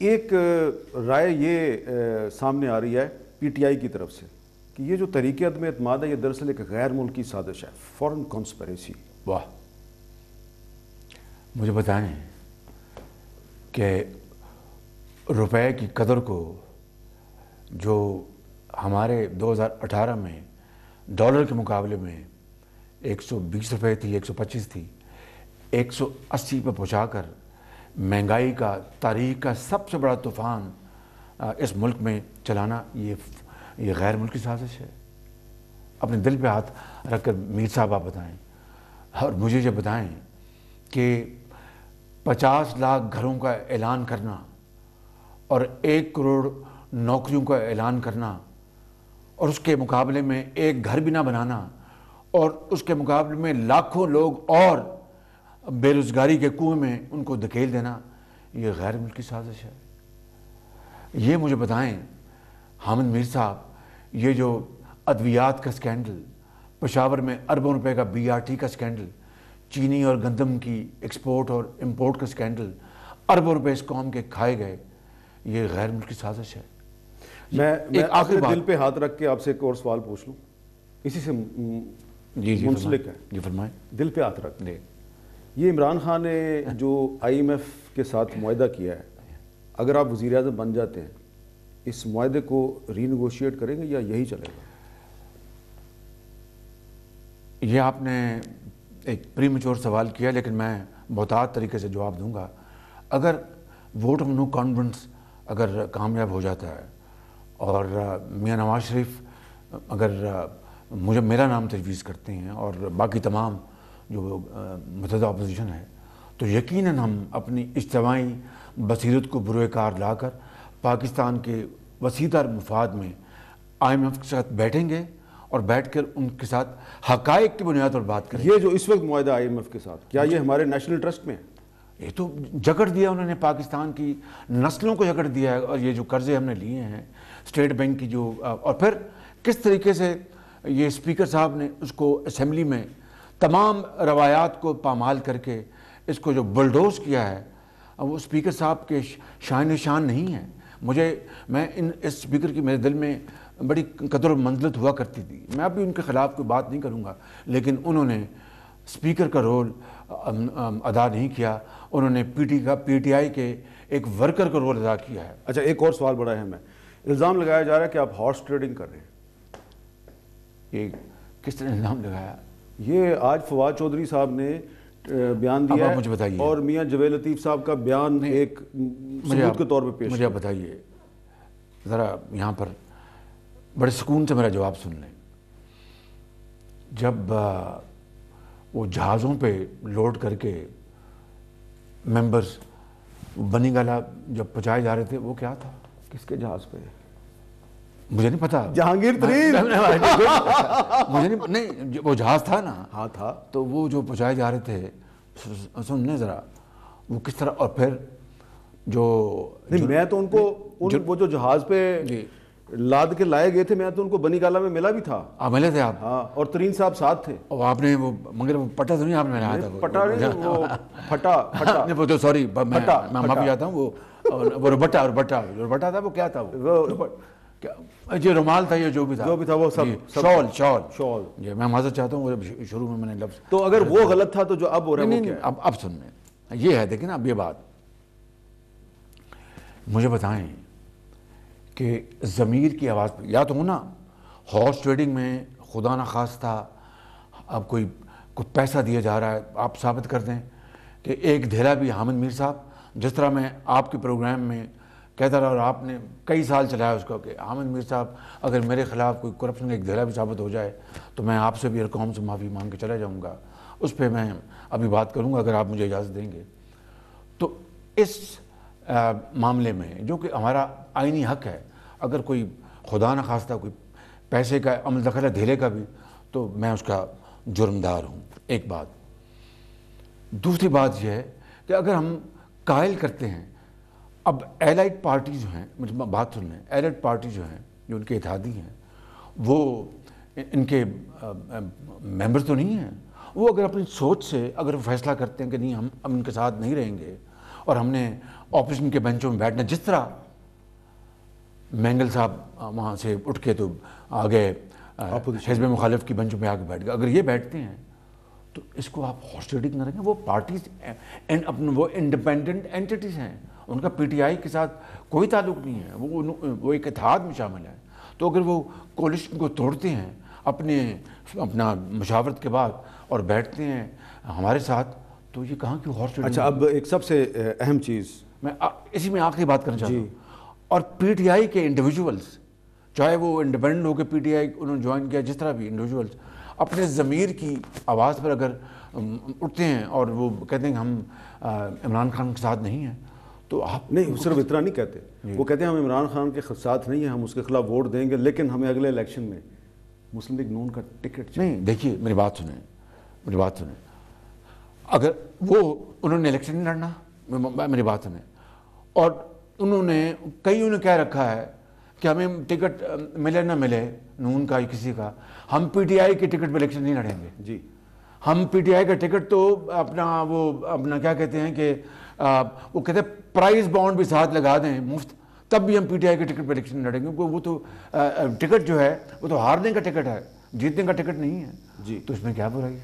ایک رائے یہ سامنے آ رہی ہے پی ٹی آئی کی طرف سے کہ یہ جو تحریک عدم اعتماد ہے یہ دراصل ایک غیر ملکی سازش ہے، فورن کانسپریسی۔ واہ، مجھے بتائیں کہ روپے کی قدر کو جو ہمارے 2018 میں ڈالر کے مقابلے میں 120 روپے تھی، 125 تھی، 180 پہ پہنچا کر مہنگائی کا تاریخ کا سب سے بڑا طوفان اس ملک میں چلانا، یہ غیر ملکی سازش ہے۔ اپنے دل پہ ہاتھ رکھ کر میر صاحب آپ بتائیں، اور مجھے یہ بتائیں کہ 50 لاکھ گھروں کا اعلان کرنا اور 1 کروڑ نوکریوں کا اعلان کرنا اور اس کے مقابلے میں ایک گھر بھی نہ بنانا اور اس کے مقابلے میں لاکھوں لوگ اور بے روزگاری کے کنویں میں ان کو دھکیل دینا، یہ غیر ملکی سازش ہے۔ یہ مجھے بتائیں حامد میر صاحب، یہ جو ادویات کا سکینڈل، پشاور میں اربوں روپے کا BRT کا سکینڈل، چینی اور گندم کی ایکسپورٹ اور امپورٹ کا سکینڈل، اربوں روپے اس قوم کے کھائے گئے، یہ غیر ملکی سازش ہے۔ میں آخری دل پہ ہاتھ رکھ کے آپ سے ایک اور سوال پوچھ لوں، اسی سے منسلک ہے۔ جی فرمائیں۔ دل پہ ہاتھ رکھ دیں، یہ عمران خان نے جو IMF کے ساتھ معاہدہ کیا ہے، اگر آپ وزیر اعظم بن جاتے ہیں اس معاہدے کو ری نیگوشیٹ کریں گے یا یہی چلے گا؟ یہ آپ نے ایک پری میچور سوال کیا، لیکن میں محتاط طریقے سے جواب دوں گا۔ اگر ووٹ آف نو کانفیڈنس اگر کامیاب ہو جاتا ہے اور میاں نواز شریف اگر میرا نام تجویز کرتے ہیں اور باقی تمام جو متحدہ اپوزیشن ہے، تو یقیناً ہم اپنی اجتماعی بصیرت کو بروئے کار لا کر پاکستان کے وسیع تر مفاد میں IMF کے ساتھ بیٹھیں گے اور بیٹھ کر ان کے ساتھ حقائق کی بنیاد پر بات کریں گے۔ یہ جو اس وقت معاہدہ IMF کے ساتھ، کیا یہ ہمارے نیشنل ٹرسٹ میں ہے؟ یہ تو جکڑ دیا انہوں نے، پاکستان کی نسلوں کو جکڑ دیا ہے، اور یہ جو قرضے ہم نے لیے ہیں اسٹیٹ بینک کی جو، اور پھر کس طریقے سے یہ اسپیکر صاحب نے اس کو اسمبلی میں تمام روایات کو پامال کر کے اس کو جو بلڈوز کیا ہے، وہ اسپیکر صاحب کے شان شان نہیں ہے۔ میں اس اسپیکر کی میرے دل میں بڑی قدر و منزلت ہوا کرتی تھی، میں اب بھی ان کے خلاف کوئی بات نہیں کروں گا، لیکن انہوں نے اسپیکر کا رول ادا نہیں کیا، انہوں نے PTI کے ایک ورکر کا رول ادا کیا ہے۔ اچھا، ایک اور سوال بڑا اہم ہے، الزام لگایا جا رہا ہے کہ آپ ہارس ٹریڈنگ کر رہے ہیں۔ یہ کس طرح الزام لگایا؟ یہ آج فواد چودھری صاحب نے بیان دیا ہے، مجھے بتائیے، اور میاں جویل لطیف صاحب کا بیان ایک ثبوت کے طور پہ پیش مجھے بتائیے ذرا، یہاں پر بڑے سکون سے میرا جواب سن لیں۔ جب وہ جہازوں پہ لوڈ کر کے ممبرز بنی گالا جب پہنچائے جا رہے تھے، وہ کیا تھا؟ کس کے جہاز پہ؟ مجھے نہیں پتا۔ جہانگیر ترین؟ مجھے نہیں، وہ جہاز تھا نا؟ ہاں تھا۔ تو وہ جو پہنچائے جا رہے تھے، سننے ذرا وہ کس طرح، اور پھر میں تو ان کو وہ جو جہاز پہ لاد کے لائے گئے تھے، میں تو ان کو بنی گالا میں ملا بھی تھا۔ ملے تھے آپ؟ ہاں، اور ترین صاحب ساتھ تھے۔ اور آپ نے وہ، مگر وہ پٹا تو نہیں آپ نے لایا تھا؟ پٹا نہیں، وہ پھٹا نہیں، وہ تو سوری، میں معافی چاہتا ہوں، وہ روبٹا تھا، وہ کیا تھا؟ یہ رومال تھا، یہ جو بھی تھا وہ سب شال۔ جی میں معذرت چاہتا ہوں، شروع میں نے لفظ، تو اگر وہ غلط تھا تو جو اب ہو رہا ہے وہ کیا ہے؟ اب سننے یہ ہے، دیکھیں نا، اب یہ بات مجھے بتائیں کہ ضمیر کی آواز پہ یا تو ہونا ہارس ٹریڈنگ میں خدا نخواستہ اب کوئی پیسہ دیا جا رہا ہے، آپ ثابت کر دیں کہ ایک دھیلا بھی حامد میر صاحب، جس طرح میں آپ کے پروگرام میں کہتا رہا اور آپ نے کئی سال چلایا اس کو کہ حامد میر صاحب اگر میرے خلاف کوئی کرپشن ایک دھیلا بھی ثابت ہو جائے تو میں آپ سے بھی اور قوم سے معافی مانگ کے چلا جاؤں گا، اس پہ میں ابھی بات کروں گا اگر آپ مجھے اجازت دیں گے۔ تو اس معاملے میں جو کہ ہمارا آئینی حق ہے، اگر کوئی خدا نخواستہ کوئی پیسے کا عمل دخل ہے دھیلے کا بھی، تو میں اس کا جرمدار ہوں، ایک بات۔ دوسری بات یہ ہے کہ اگر ہم قائل کرتے ہیں، اب ایلائڈ پارٹی جو ہیں، مجھے بات سن لیں، ایلائڈ پارٹی جو ہیں، جو ان کے اتحادی ہیں، وہ ان کے ممبر تو نہیں ہیں، وہ اگر اپنی سوچ سے اگر فیصلہ کرتے ہیں کہ نہیں ہم ان کے ساتھ نہیں رہیں گے اور ہم نے اپوزیشن کے بینچوں میں بیٹھنا، جس طرح مینگل صاحب وہاں سے اٹھ کے تو آگے حزب مخالف کی بینچوں پہ آ کے بیٹھ گئے، اگر یہ بیٹھتے ہیں تو اس کو آپ ہاسٹیلٹی نہ رکھیں. وہ پارٹیز وہ انڈیپینڈنٹ اینٹیٹیز ہیں، ان کا پی ٹی آئی کے ساتھ کوئی تعلق نہیں ہے، وہ ایک اتحاد میں شامل ہے. تو اگر وہ کولیشن کو توڑتے ہیں اپنا مشاورت کے بعد اور بیٹھتے ہیں ہمارے ساتھ، تو یہ کہاں کی ہاسٹیلٹی. اچھا، اب ایک سب سے اہم چیز میں اسی میں آخری بات کرنا چاہتا ہوں. اور پی ٹی آئی کے انڈیویجولز، چاہے وہ انڈیپینڈنٹ ہو کے پی ٹی آئی انہوں نے جوائن کیا، جس طرح بھی انڈیویجولز اپنے ضمیر کی آواز پر اگر اٹھتے ہیں اور وہ کہتے ہیں کہ ہم عمران خان کے ساتھ نہیں ہیں، تو آپ نہیں صرف اتنا نہیں کہتے، وہ کہتے ہیں ہم عمران خان کے ساتھ نہیں ہیں، ہم اس کے خلاف ووٹ دیں گے، لیکن ہمیں اگلے الیکشن میں مسلم لیگ نون کا ٹکٹ چاہیے. نہیں، دیکھیے میری بات سنیں، اگر انہوں نے الیکشن نہیں لڑنا، میری بات سنیں، اور انہوں نے کہہ رکھا ہے کہ ہمیں ٹکٹ ملے نہ ملے نون کا یا کسی کا، ہم پی ٹی آئی کے ٹکٹ پہ الیکشن نہیں لڑیں گے. جی، ہم پی ٹی آئی کا ٹکٹ تو اپنا کیا کہتے ہیں کہ وہ کہتے ہیں پرائز بانڈ بھی ساتھ لگا دیں مفت، تب بھی ہم پی ٹی آئی کے ٹکٹ پہ الیکشن لڑیں گے، کیونکہ وہ تو ٹکٹ جو ہے وہ تو ہارنے کا ٹکٹ ہے، جیتنے کا ٹکٹ نہیں ہے. جی، تو اس میں کیا برائی ہے؟